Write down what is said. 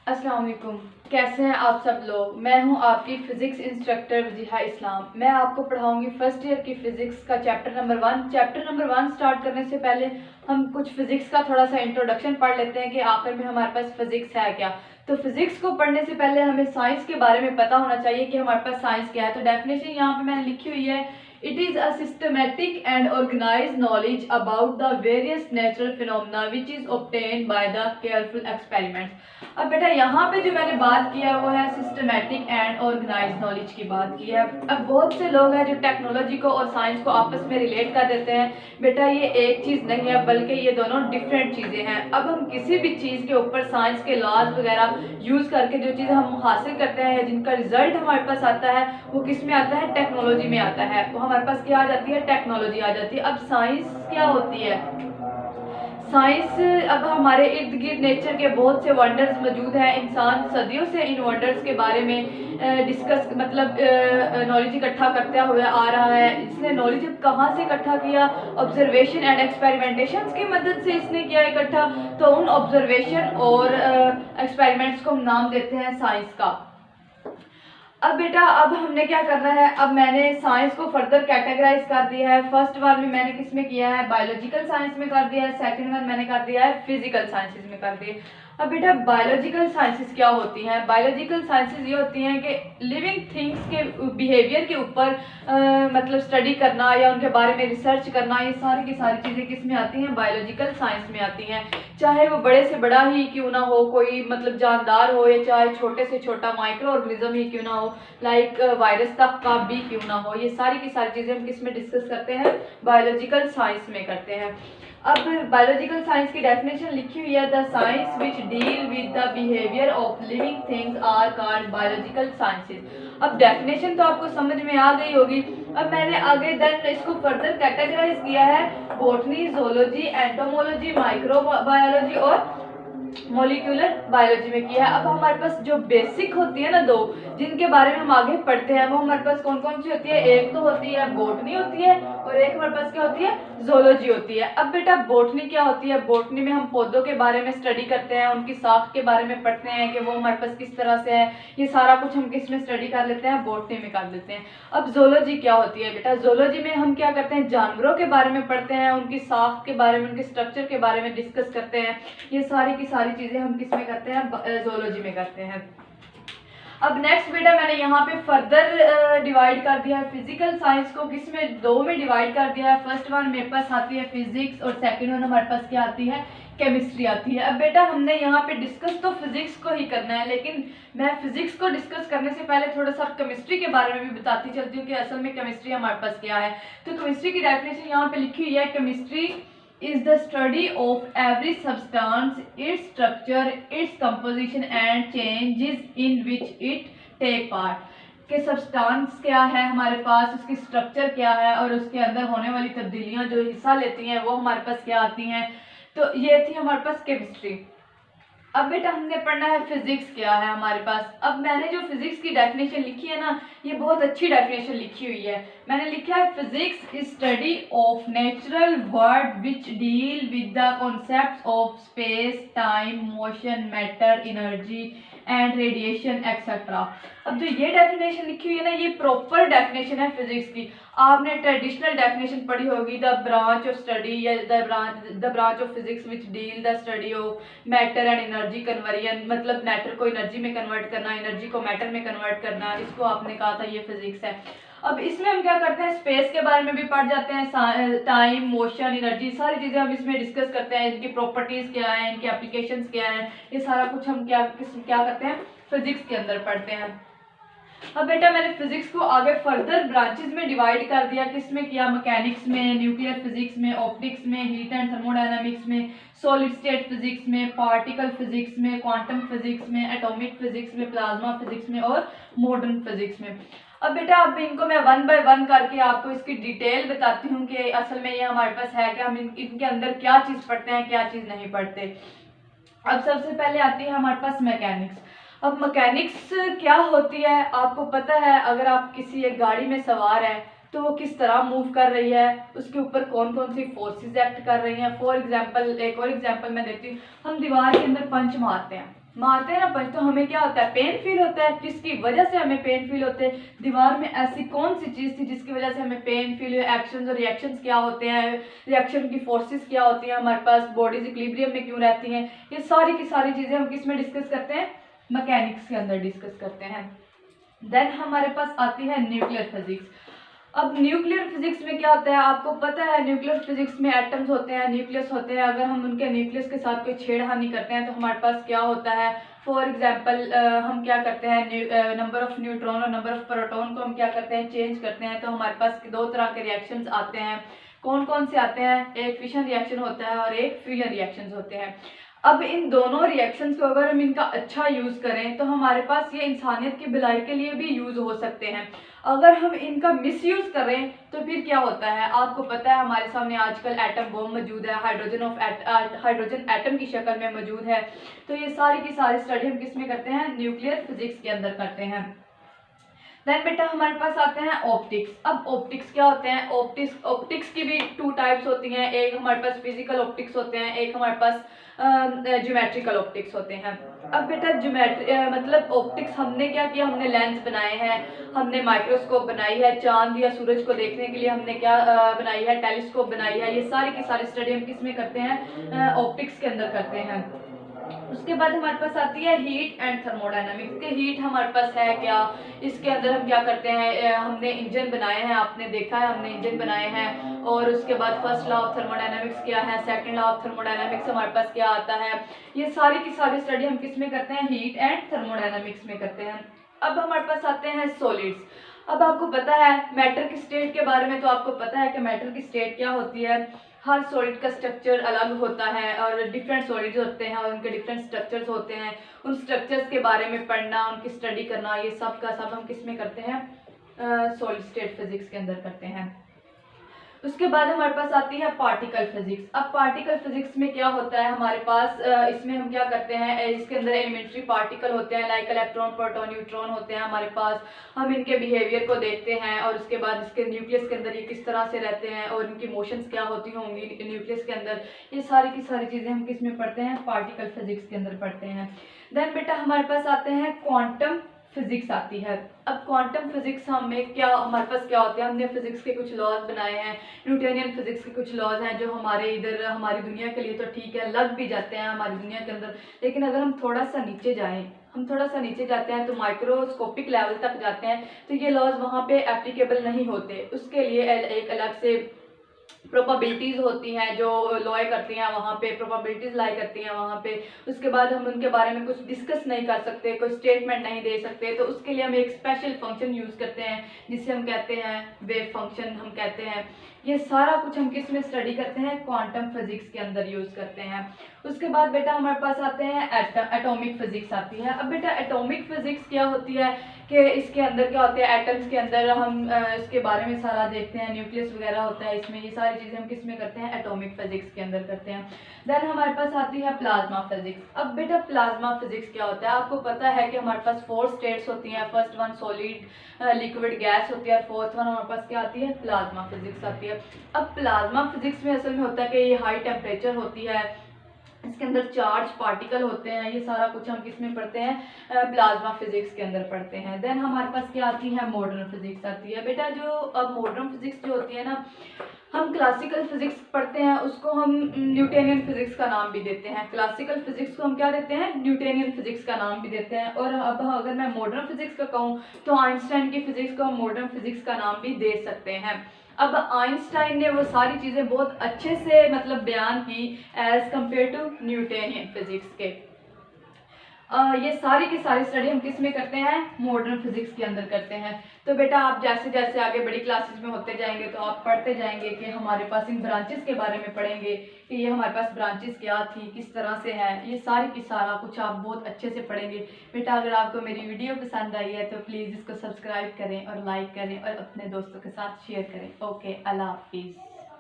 अस्सलाम वालेकुम। कैसे हैं आप सब लोग। मैं हूं आपकी फ़िज़िक्स इंस्ट्रक्टर वजीहा इस्लाम। मैं आपको पढ़ाऊंगी फर्स्ट ईयर की फ़िज़िक्स का chapter number 1। Chapter number 1 start करने से पहले हम कुछ फ़िज़िक्स का थोड़ा सा इंट्रोडक्शन पढ़ लेते हैं कि आखिर में हमारे पास फ़िज़िक्स है क्या। तो फ़िज़िक्स को पढ़ने से पहले हमें साइंस के बारे में पता होना चाहिए कि हमारे पास साइंस क्या है। तो डेफिनेशन यहाँ पर मैंने लिखी हुई है, it is a systematic and organised knowledge about the various natural phenomena which is obtained by the careful experiments. अब बेटा यहाँ पे जो मैंने बात किया है वो है सिस्टमेटिक एंड ऑर्गेनाइज्ड नॉलेज की बात की है। अब बहुत से लोग हैं जो टेक्नोलॉजी को और साइंस को आपस में रिलेट कर देते हैं। बेटा ये एक चीज़ नहीं है, बल्कि ये दोनों डिफरेंट चीज़ें हैं। अब हम किसी भी चीज़ के ऊपर साइंस के लॉज वगैरह यूज़ करके जो चीज़ हम हासिल करते हैं, जिनका रिजल्ट हमारे पास आता है, वो किस में आता है, टेक्नोलॉजी में आता है। वो हमारे पास क्या आ जाती है, टेक्नोलॉजी आ जाती है। अब साइंस क्या होती है, साइंस अब हमारे इर्द गिर्द नेचर के बहुत से वंडर्स मौजूद हैं। इंसान सदियों से इन वंडर्स के बारे में डिस्कस मतलब नॉलेज इकट्ठा करता हुआ आ रहा है। इसने नॉलेज कहाँ से इकट्ठा किया, ऑब्जर्वेशन एंड एक्सपेरिमेंटेशन की मदद से इसने किया इकट्ठा। तो उन ऑब्जर्वेशन और एक्सपेरिमेंट्स को हम नाम देते हैं साइंस का। अब बेटा अब हमने क्या करना है, अब मैंने साइंस को फर्दर कैटेगराइज कर दिया है। फर्स्ट वन में मैंने किस में किया है, बायोलॉजिकल साइंस में कर दिया है। सेकंड वन मैंने कर दिया है फिजिकल साइंसेज में कर दिया। अब बेटा बायोलॉजिकल साइंसेज क्या होती हैं। बायोलॉजिकल साइंसेज ये होती हैं कि लिविंग थिंग्स के बिहेवियर के ऊपर मतलब स्टडी करना या उनके बारे में रिसर्च करना। ये सारी की सारी चीज़ें किस में आती हैं, बायोलॉजिकल साइंस में आती हैं। चाहे वो बड़े से बड़ा ही क्यों ना हो, कोई मतलब जानदार हो, या चाहे छोटे से छोटा माइक्रो ऑर्गेनिज्म ही क्यों ना हो, लाइक वायरस तक का भी क्यों ना हो। ये सारी की सारी चीज़ें हम किस में डिस्कस करते हैं, बायोलॉजिकल साइंस में करते हैं। अब बायोलॉजिकल साइंस की डेफिनेशन लिखी हुई है, the science which deal with the behaviour of living things are called biological sciences. अब डेफिनेशन तो आपको समझ में आ गई होगी। अब मैंने आगे देन इसको फर्दर कैटेगराइज किया है, बॉटनी, जोलॉजी, एंटोमोलॉजी, माइक्रोबायोलॉजी और मॉलिक्यूलर बायोलॉजी में किया है। अब हमारे पास जो बेसिक होती है ना दो, जिनके बारे में हम आगे पढ़ते हैं, वो हमारे पास कौन कौन सी होती है। एक तो होती है बॉटनी होती है, और एक हमारे पास क्या होती है, जोलॉजी होती है। अब बेटा बॉटनी क्या होती है, बॉटनी में हम पौधों के बारे में स्टडी करते हैं, उनकी साख के बारे में पढ़ते हैं कि वो हमारे पास किस तरह से है। ये सारा कुछ हम किस में स्टडी कर लेते हैं, बॉटनी में कर लेते हैं। अब जोलॉजी क्या होती है बेटा, जोलॉजी में हम क्या करते हैं, जानवरों के बारे में पढ़ते हैं, उनकी साख के बारे में, उनके स्ट्रक्चर के बारे में डिस्कस करते हैं। ये सारी की सारी चीज़ें हम किस में करते हैं, जोलॉजी में करते हैं। अब नेक्स्ट बेटा मैंने यहाँ पे फर्दर डिवाइड कर दिया है फिजिकल साइंस को, किस में, दो में डिवाइड कर दिया है। फर्स्ट वन मेरे पास आती है फिजिक्स, और सेकंड वन हमारे पास क्या आती है, केमिस्ट्री आती है। अब बेटा हमने यहाँ पे डिस्कस तो फिजिक्स को ही करना है, लेकिन मैं फिजिक्स को डिस्कस करने से पहले थोड़ा सा केमिस्ट्री के बारे में भी बताती चलती हूँ कि असल में केमिस्ट्री हमारे पास क्या है। तो केमिस्ट्री की डेफिनेशन यहाँ पे लिखी हुई है, chemistry is the study of every substance, its structure, its composition and changes in which it take part। कि सब्सटेंस क्या है हमारे पास, उसकी स्ट्रक्चर क्या है, और उसके अंदर होने वाली तब्दीलियां जो हिस्सा लेती हैं वो हमारे पास क्या आती हैं। तो ये थी हमारे पास केमिस्ट्री। अब बेटा हमने पढ़ना है फिजिक्स क्या है हमारे पास। अब मैंने जो फिजिक्स की डेफिनेशन लिखी है ना, ये बहुत अच्छी डेफिनेशन लिखी हुई है। मैंने लिखा है, physics is study of natural world which deal with the concepts of space, time, motion, matter, energy and radiation etcetera. अब जो ये डेफिनेशन लिखी हुई है ना, ये प्रॉपर डेफिनेशन है फिजिक्स की। आपने ट्रेडिशनल डेफिनेशन पढ़ी होगी, द ब्रांच ऑफ स्टडी या the branch of physics which deal the study of matter and energy conversion, मतलब मैटर को एनर्जी में कन्वर्ट करना, एनर्जी को मैटर में कन्वर्ट करना, इसको आपने कहा था ये फिजिक्स है। अब इसमें हम क्या करते हैं, स्पेस के बारे में भी पढ़ जाते हैं, टाइम, मोशन, एनर्जी, सारी चीज़ें हम इसमें डिस्कस करते हैं। इनकी प्रॉपर्टीज़ क्या है, इनके एप्लीकेशंस क्या है, ये सारा कुछ हम क्या करते हैं, फिजिक्स के अंदर पढ़ते हैं। अब बेटा मैंने फिजिक्स को आगे फर्दर ब्रांचेस में डिवाइड कर दिया, किसमें किया, मैकेनिक्स में, न्यूक्लियर फिजिक्स में, ऑप्टिक्स में, हीट एंड थर्मोडायनामिक्स में, सॉलिड स्टेट फिजिक्स में, पार्टिकल फिजिक्स में, क्वांटम फिजिक्स में, एटॉमिक फिजिक्स में, प्लाज्मा फिजिक्स में और मॉडर्न फिजिक्स में। अब बेटा अब इनको मैं वन बाय वन करके आपको इसकी डिटेल बताती हूँ कि असल में ये हमारे पास है कि हम इनके अंदर क्या चीज़ पढ़ते हैं, क्या चीज़ नहीं पढ़ते। अब सबसे पहले आती है हमारे पास मैकेनिक्स। अब मैकेनिक्स क्या होती है आपको पता है, अगर आप किसी एक गाड़ी में सवार हैं तो वो किस तरह मूव कर रही है, उसके ऊपर कौन कौन सी फोर्सेस एक्ट कर रही हैं। फॉर एग्जांपल एक और एग्जांपल मैं देती हूँ, हम दीवार के अंदर पंच मारते हैं, मारते हैं ना पंच, तो हमें क्या होता है, पेन फील होता है। किसकी वजह से हमें पेन फील होते हैं, दीवार में ऐसी कौन सी चीज़ थी जिसकी वजह से हमें पेन फील हुए। एक्शंस और रिएक्शंस क्या होते हैं, रिएक्शन की फोर्सेस क्या होती हैं, हमारे पास बॉडीज इक्विलिब्रियम में क्यों रहती हैं, ये सारी की सारी चीज़ें हम किस में डिस्कस करते हैं, मैकेनिक्स के अंदर डिस्कस करते हैं। देन हमारे पास आती है न्यूक्लियर फिजिक्स। अब न्यूक्लियर फिजिक्स में क्या होता है, आपको पता है न्यूक्लियर फिजिक्स में एटम्स होते हैं, न्यूक्लियस होते हैं। अगर हम उनके न्यूक्लियस के साथ कोई छेड़खानी करते हैं तो हमारे पास क्या होता है, फॉर एग्जांपल हम क्या करते हैं, नंबर ऑफ न्यूट्रॉन और नंबर ऑफ प्रोटॉन को हम क्या करते हैं, चेंज करते हैं। तो हमारे पास दो तरह के रिएक्शंस आते हैं। कौन कौन से आते हैं, एक फिशन रिएक्शन होता है और एक फ्यूजन रिएक्शंस होते हैं। अब इन दोनों रिएक्शंस को अगर हम इनका अच्छा यूज़ करें तो हमारे पास ये इंसानियत की भलाई के लिए भी यूज़ हो सकते हैं। अगर हम इनका मिसयूज़ करें तो फिर क्या होता है, आपको पता है हमारे सामने आजकल एटम बॉम्ब मौजूद है, हाइड्रोजन एटम की शक्ल में मौजूद है। तो ये सारी की सारी स्टडी हम किस में करते हैं, न्यूक्लियर फिजिक्स के अंदर करते हैं। देन बेटा हमारे पास आते हैं ऑप्टिक्स। अब ऑप्टिक्स क्या होते हैं, ऑप्टिक्स की भी टू टाइप्स होती हैं। एक हमारे पास फिजिकल ऑप्टिक्स होते हैं, एक हमारे पास ज्योमेट्रिकल ऑप्टिक्स होते हैं। अब बेटा मतलब ऑप्टिक्स हमने क्या किया, हमने लेंस बनाए हैं, हमने माइक्रोस्कोप बनाई है, चांद या सूरज को देखने के लिए हमने क्या बनाई है, टेलीस्कोप बनाई है। ये सारी की सारी स्टडी हम किस में करते हैं, ऑप्टिक्स के अंदर करते हैं। उसके बाद हमारे पास आती है हीट एंड थर्मोडायनामिक्स के। हीट हमारे पास है क्या, इसके अंदर हम क्या करते हैं, हमने इंजन बनाए हैं, आपने देखा है हमने इंजन बनाए हैं। और उसके बाद फर्स्ट लॉ ऑफ थर्मोडायनामिक्स क्या है, सेकंड लॉ ऑफ थर्मोडायनामिक्स हमारे पास क्या आता है। ये सारी की सारी स्टडी हम किस में करते हैं, हीट एंड थर्मोडायनामिक्स में करते हैं। अब हमारे पास आते हैं सॉलिड्स। अब आपको पता है मैटर की स्टेट के बारे में, तो आपको पता है कि मैटर की स्टेट क्या होती है। हर सॉलिड का स्ट्रक्चर अलग होता है और डिफरेंट सॉलिड्स होते हैं और उनके डिफरेंट स्ट्रक्चर्स होते हैं। उन स्ट्रक्चर्स के बारे में पढ़ना, उनकी स्टडी करना, ये सब का सब हम किस में करते हैं, सॉलिड स्टेट फिजिक्स के अंदर करते हैं। उसके बाद हमारे पास आती है पार्टिकल फिजिक्स। अब पार्टिकल फिजिक्स में क्या होता है हमारे पास, इसमें हम क्या करते हैं, इसके अंदर एलिमेंट्री पार्टिकल होते हैं, लाइक इलेक्ट्रॉन प्रोटॉन न्यूट्रॉन होते हैं हमारे पास। हम इनके बिहेवियर को देखते हैं और उसके बाद इसके न्यूक्लियस के अंदर ये किस तरह से रहते हैं और इनकी मोशंस क्या होती होंगी न्यूक्लियस के अंदर। ये सारी की सारी चीज़ें हम किस में पढ़ते हैं, पार्टिकल फिजिक्स के अंदर पढ़ते हैं। देन बेटा हमारे पास आते हैं क्वांटम फिजिक्स आती है। अब क्वांटम फिजिक्स हमें क्या, हमारे पास क्या होते हैं, हमने फिजिक्स के कुछ लॉज बनाए हैं, न्यूटोनियन फिजिक्स के कुछ लॉज हैं जो हमारे इधर हमारी दुनिया के लिए तो ठीक है, लग भी जाते हैं हमारी दुनिया के अंदर। लेकिन अगर हम थोड़ा सा नीचे जाएं, हम थोड़ा सा नीचे जाते हैं तो माइक्रोस्कोपिक लेवल तक जाते हैं तो ये लॉज वहाँ पे एप्लीकेबल नहीं होते। उसके लिए एक अलग से प्रोबेबिलिटीज़ होती हैं जो लॉय करती हैं, वहाँ पे प्रोबेबिलिटीज़ लाई करती हैं वहाँ पे। उसके बाद हम उनके बारे में कुछ डिस्कस नहीं कर सकते, कोई स्टेटमेंट नहीं दे सकते। तो उसके लिए हम एक स्पेशल फंक्शन यूज़ करते हैं जिसे हम कहते हैं वेव फंक्शन हम कहते हैं। ये सारा कुछ हम किस में स्टडी करते हैं, क्वांटम फिजिक्स के अंदर यूज़ करते हैं। उसके बाद बेटा हमारे पास आते हैं एटॉमिक फिजिक्स आती है। अब बेटा एटॉमिक फिजिक्स क्या होती है कि इसके अंदर क्या होते हैं, एटम्स के अंदर हम इसके बारे में सारा देखते हैं, न्यूक्लियस वगैरह होता है इसमें। ये सारी चीज़ें हम किस में करते हैं, एटॉमिक फिजिक्स के अंदर करते हैं। देन हमारे पास आती है प्लाज्मा फिजिक्स। अब बेटा प्लाज्मा फिजिक्स क्या होता है, आपको पता है कि हमारे पास 4 स्टेट्स होती हैं। First one solid, liquid, gas होती है और फोर्थ वन हमारे पास क्या आती है, प्लाज्मा फिजिक्स आती है। अब प्लाज्मा फिजिक्स में असल में होता है कि ये हाई टेम्परेचर होती है, इसके अंदर चार्ज पार्टिकल होते हैं। ये सारा कुछ हम किस में पढ़ते हैं, प्लाज्मा फिजिक्स के अंदर पढ़ते हैं। देन हमारे पास क्या आती है, मॉडर्न फिजिक्स आती है। बेटा जो अब मॉडर्न फिजिक्स जो होती है ना, हम क्लासिकल फिजिक्स पढ़ते हैं उसको हम न्यूटोनियन फिजिक्स का नाम भी देते हैं। क्लासिकल फिजिक्स को हम क्या देते हैं, न्यूटोनियन फिजिक्स का नाम भी देते हैं। और अब अगर मैं मॉडर्न फिजिक्स का कहूँ तो आइंस्टाइन की फिजिक्स को हम मॉडर्न फिजिक्स का नाम भी दे सकते हैं। अब आइंस्टाइन ने वो सारी चीज़ें बहुत अच्छे से मतलब बयान की as compare to Newtonian physics के। ये सारी की सारी स्टडी हम किस में करते हैं, मॉडर्न फिजिक्स के अंदर करते हैं। तो बेटा आप जैसे जैसे आगे बड़ी क्लासेस में होते जाएंगे तो आप पढ़ते जाएंगे कि हमारे पास इन ब्रांचेस के बारे में पढ़ेंगे कि ये हमारे पास ब्रांचेस क्या थी, किस तरह से है। ये सारी की सारा कुछ आप बहुत अच्छे से पढ़ेंगे। बेटा अगर आपको मेरी वीडियो पसंद आई है तो प्लीज़ इसको सब्सक्राइब करें और लाइक करें और अपने दोस्तों के साथ शेयर करें। ओके, अल्लाह हाफिज़।